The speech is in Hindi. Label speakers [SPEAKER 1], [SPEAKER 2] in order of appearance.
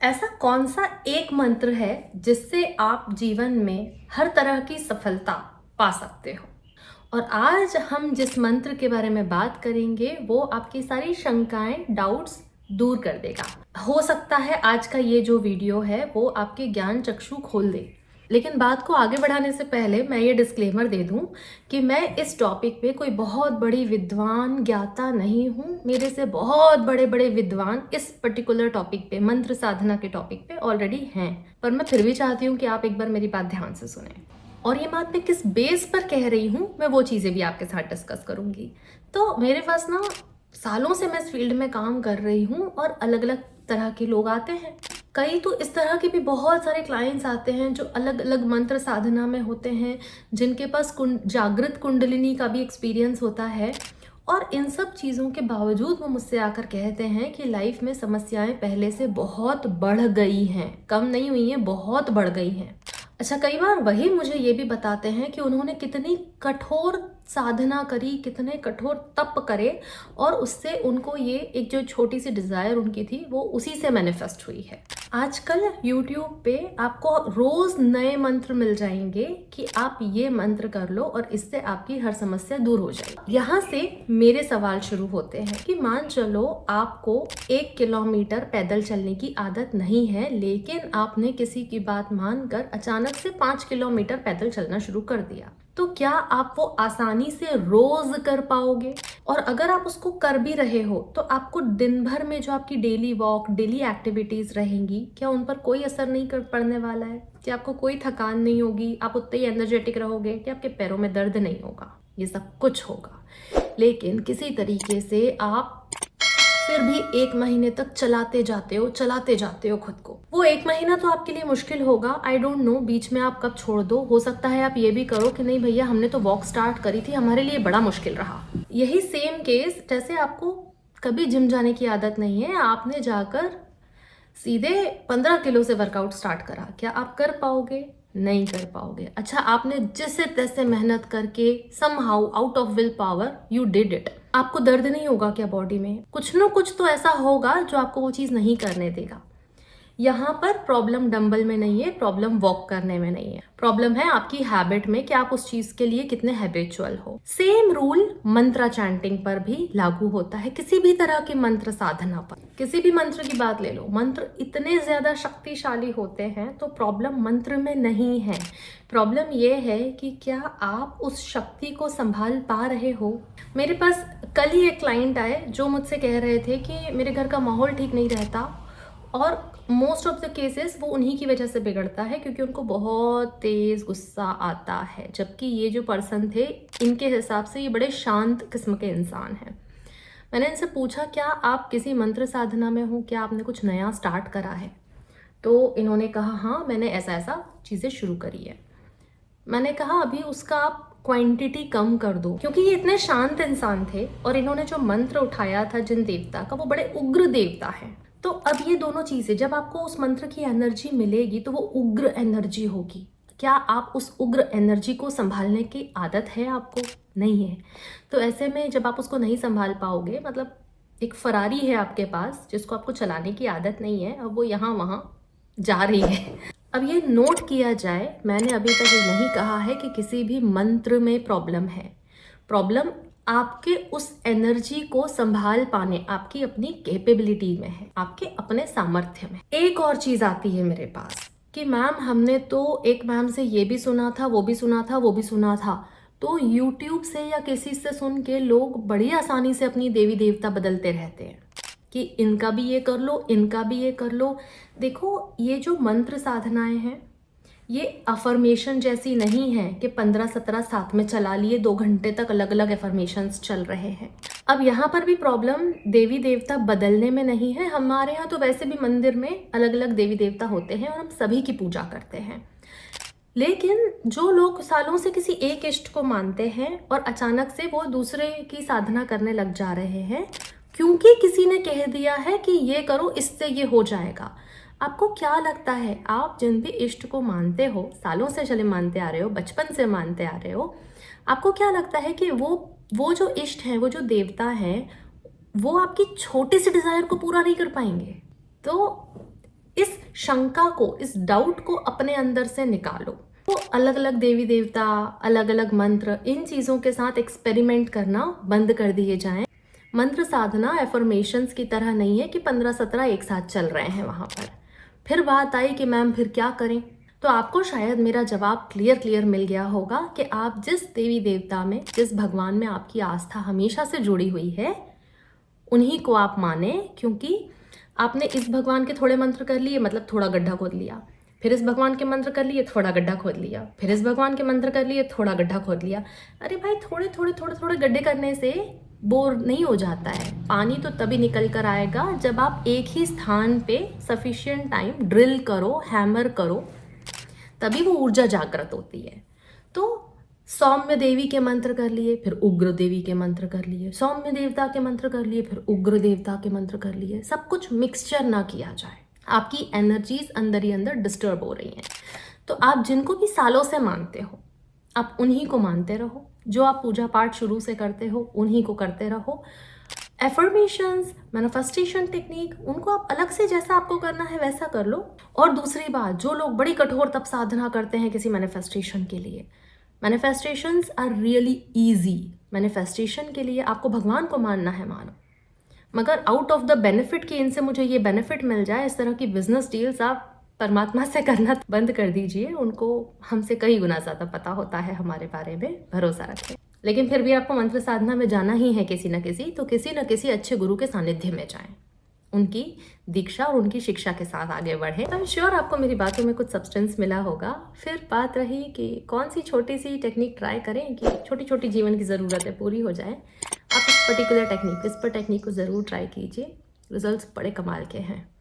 [SPEAKER 1] ऐसा कौन सा एक मंत्र है जिससे आप जीवन में हर तरह की सफलता पा सकते हो? और आज हम जिस मंत्र के बारे में बात करेंगे वो आपकी सारी शंकाएं, डाउट्स दूर कर देगा। हो सकता है आज का ये जो वीडियो है वो आपके ज्ञान चक्षु खोल दे। लेकिन बात को आगे बढ़ाने से पहले मैं ये डिस्क्लेमर दे दूं कि मैं इस टॉपिक पे कोई बहुत बड़ी विद्वान ज्ञाता नहीं हूं। मेरे से बहुत बड़े बड़े विद्वान इस पर्टिकुलर टॉपिक पे, मंत्र साधना के टॉपिक पे ऑलरेडी हैं, पर मैं फिर भी चाहती हूँ कि आप एक बार मेरी बात ध्यान से सुने। और ये बात मैं किस बेस पर कह रही हूँ, मैं वो चीज़ें भी आपके साथ डिस्कस करूँगी। तो मेरे पास ना सालों से मैं इस फील्ड में काम कर रही हूँ और अलग अलग तरह के लोग आते हैं। कई तो इस तरह के भी बहुत सारे क्लाइंट्स आते हैं जो अलग अलग मंत्र साधना में होते हैं, जिनके पास जागृत कुंडलिनी का भी एक्सपीरियंस होता है। और इन सब चीज़ों के बावजूद वो मुझसे आकर कहते हैं कि लाइफ में समस्याएं पहले से बहुत बढ़ गई हैं, कम नहीं हुई हैं, बहुत बढ़ गई हैं। अच्छा, कई बार वही मुझे ये भी बताते हैं कि उन्होंने कितनी कठोर साधना करी, कितने कठोर तप करे और उससे उनको ये एक जो छोटी सी डिज़ायर उनकी थी वो उसी से मैनिफेस्ट हुई है। आजकल YouTube पे आपको रोज नए मंत्र मिल जाएंगे कि आप ये मंत्र कर लो और इससे आपकी हर समस्या दूर हो जाएगी। यहाँ से मेरे सवाल शुरू होते हैं कि मान चलो आपको 1 किलोमीटर पैदल चलने की आदत नहीं है, लेकिन आपने किसी की बात मानकर अचानक से 5 किलोमीटर पैदल चलना शुरू कर दिया, तो क्या आप वो आसानी से रोज कर पाओगे? और अगर आप उसको कर भी रहे हो तो आपको दिन भर में जो आपकी डेली वॉक, डेली एक्टिविटीज रहेंगी, क्या उन पर कोई असर नहीं कर पड़ने वाला है? कि आपको कोई थकान नहीं होगी, आप उतने ही एनर्जेटिक रहोगे, कि आपके पैरों में दर्द नहीं होगा? ये सब कुछ होगा, लेकिन किसी तरीके से आप फिर भी 1 महीने तक चलाते जाते हो खुद को। वो 1 महीना तो आपके लिए मुश्किल होगा, आई डोंट नो बीच में आप कब छोड़ दो। हो सकता है आप ये भी करो कि नहीं भैया, हमने तो वॉक स्टार्ट करी थी, हमारे लिए बड़ा मुश्किल रहा। यही सेम केस, जैसे आपको कभी जिम जाने की आदत नहीं है, आपने जाकर सीधे 15 किलो से वर्कआउट स्टार्ट करा, क्या आप कर पाओगे? नहीं कर पाओगे। अच्छा, आपने जैसे तैसे मेहनत करके somehow out of will power you did it, आपको दर्द नहीं होगा क्या बॉडी में? कुछ ना कुछ तो ऐसा होगा जो आपको वो चीज़ नहीं करने देगा। यहाँ पर प्रॉब्लम डंबल में नहीं है, प्रॉब्लम वॉक करने में नहीं है, प्रॉब्लम है आपकी हैबिट में कि आप उस चीज के लिए कितने हैबिचुअल हो। सेम रूल मंत्रा चैंटिंग पर भी लागू होता है, किसी भी तरह की मंत्र साधना पर। किसी भी मंत्र की बात ले लो, मंत्र इतने ज्यादा शक्तिशाली होते हैं तो प्रॉब्लम मंत्र में नहीं है। प्रॉब्लम ये है कि क्या आप उस शक्ति को संभाल पा रहे हो? मेरे पास कल ही एक क्लाइंट आए जो मुझसे कह रहे थे कि मेरे घर का माहौल ठीक नहीं रहता और मोस्ट ऑफ द केसेस वो उन्हीं की वजह से बिगड़ता है क्योंकि उनको बहुत तेज गुस्सा आता है, जबकि ये जो पर्सन थे इनके हिसाब से ये बड़े शांत किस्म के इंसान हैं। मैंने इनसे पूछा, क्या आप किसी मंत्र साधना में हो, क्या आपने कुछ नया स्टार्ट करा है? तो इन्होंने कहा हाँ, मैंने ऐसा ऐसा चीज़ें शुरू करी है। मैंने कहा अभी उसका आप क्वांटिटी कम कर दो, क्योंकि ये इतने शांत इंसान थे और इन्होंने जो मंत्र उठाया था जिन देवता का, वो बड़े उग्र देवता हैं। तो अब ये दोनों चीजें, जब आपको उस मंत्र की एनर्जी मिलेगी तो वो उग्र एनर्जी होगी। क्या आप उस उग्र एनर्जी को संभालने की आदत है आपको? नहीं है। तो ऐसे में जब आप उसको नहीं संभाल पाओगे, मतलब एक फरारी है आपके पास जिसको आपको चलाने की आदत नहीं है, अब वो यहाँ वहाँ जा रही है। अब ये नोट किया जाए, मैंने अभी तक ये नहीं कहा है कि किसी भी मंत्र में प्रॉब्लम है। प्रॉब्लम आपके उस एनर्जी को संभाल पाने, आपकी अपनी कैपेबिलिटी में है, आपके अपने सामर्थ्य में। एक और चीज आती है मेरे पास कि मैम हमने तो एक मैम से ये भी सुना था, वो भी सुना था, वो भी सुना था। तो YouTube से या किसी से सुन के लोग बड़ी आसानी से अपनी देवी देवता बदलते रहते हैं कि इनका भी ये कर लो, इनका भी ये कर लो। देखो, ये जो मंत्र साधनाएं हैं ये अफर्मेशन जैसी नहीं है कि 15-17 साथ में चला लिए, 2 घंटे तक अलग अलग अफर्मेशंस चल रहे हैं। अब यहाँ पर भी प्रॉब्लम देवी देवता बदलने में नहीं है। हमारे यहाँ तो वैसे भी मंदिर में अलग अलग देवी देवता होते हैं और हम सभी की पूजा करते हैं, लेकिन जो लोग सालों से किसी एक इष्ट को मानते हैं और अचानक से वो दूसरे की साधना करने लग जा रहे हैं क्योंकि किसी ने कह दिया है कि ये करो, इससे ये हो जाएगा। आपको क्या लगता है, आप जिन भी इष्ट को मानते हो, सालों से चले मानते आ रहे हो, बचपन से मानते आ रहे हो, आपको क्या लगता है कि वो जो इष्ट हैं, वो जो देवता हैं, वो आपकी छोटी सी डिजायर को पूरा नहीं कर पाएंगे? तो इस शंका को, इस डाउट को अपने अंदर से निकालो। तो अलग अलग देवी देवता, अलग अलग मंत्र, इन चीज़ों के साथ एक्सपेरिमेंट करना बंद कर दिए जाएं। मंत्र साधना एफर्मेशंस की तरह नहीं है कि 15-17 एक साथ चल रहे हैं वहाँ पर। फिर बात आई कि मैम फिर क्या करें, तो आपको शायद मेरा जवाब क्लियर मिल गया होगा कि आप जिस देवी देवता में, जिस भगवान में आपकी आस्था हमेशा से जुड़ी हुई है, उन्हीं को आप माने। क्योंकि आपने इस भगवान के थोड़े मंत्र कर लिए, मतलब थोड़ा गड्ढा खोद लिया, फिर इस भगवान के मंत्र कर लिए, थोड़ा गड्ढा खोद लिया, फिर इस भगवान के मंत्र कर लिए, थोड़ा गड्ढा खोद लिया। अरे भाई, थोड़े गड्ढे करने से बोर नहीं हो जाता है। पानी तो तभी निकल कर आएगा जब आप एक ही स्थान पे सफिशिएंट टाइम ड्रिल करो, हैमर करो, तभी वो ऊर्जा जागृत होती है। तो सौम्य देवी के मंत्र कर लिए, फिर उग्र देवी के मंत्र कर लिए, सौम्य देवता के मंत्र कर लिए, फिर उग्र देवता के मंत्र कर लिए। सब कुछ मिक्सचर ना किया जाए, आपकी एनर्जीज अंदर ही अंदर डिस्टर्ब हो रही हैं। तो आप जिनको भी सालों से मानते हो, आप उन्हीं को मानते रहो। जो आप पूजा पाठ शुरू से करते हो, उन्हीं को करते रहो। एफर्मेशंस, मैनिफेस्टेशन टेक्निक, उनको आप अलग से जैसा आपको करना है वैसा कर लो। और दूसरी बात, जो लोग बड़ी कठोर तप साधना करते हैं किसी मैनिफेस्टेशन के लिए, manifestations are really easy. Manifestation के लिए आपको भगवान को मानना है, मानो, मगर आउट ऑफ द बेनिफिट कि इनसे मुझे ये बेनिफिट मिल जाए, इस तरह की बिजनेस डील्स आप परमात्मा से करना बंद कर दीजिए। उनको हमसे कई गुना ज़्यादा पता होता है हमारे बारे में, भरोसा रखें। लेकिन फिर भी आपको मंत्र साधना में जाना ही है किसी न किसी, तो किसी न किसी अच्छे गुरु के सानिध्य में जाएं, उनकी दीक्षा और उनकी शिक्षा के साथ आगे बढ़े। आई एम श्योर आपको मेरी बातों में कुछ सब्सटेंस मिला होगा। फिर बात रही कि कौन सी छोटी सी टेक्निक ट्राई करें कि छोटी छोटी जीवन की ज़रूरतें पूरी हो जाएं। आप इस पर्टिकुलर टेक्निक को ज़रूर ट्राई कीजिए, रिजल्ट्स बड़े कमाल के हैं।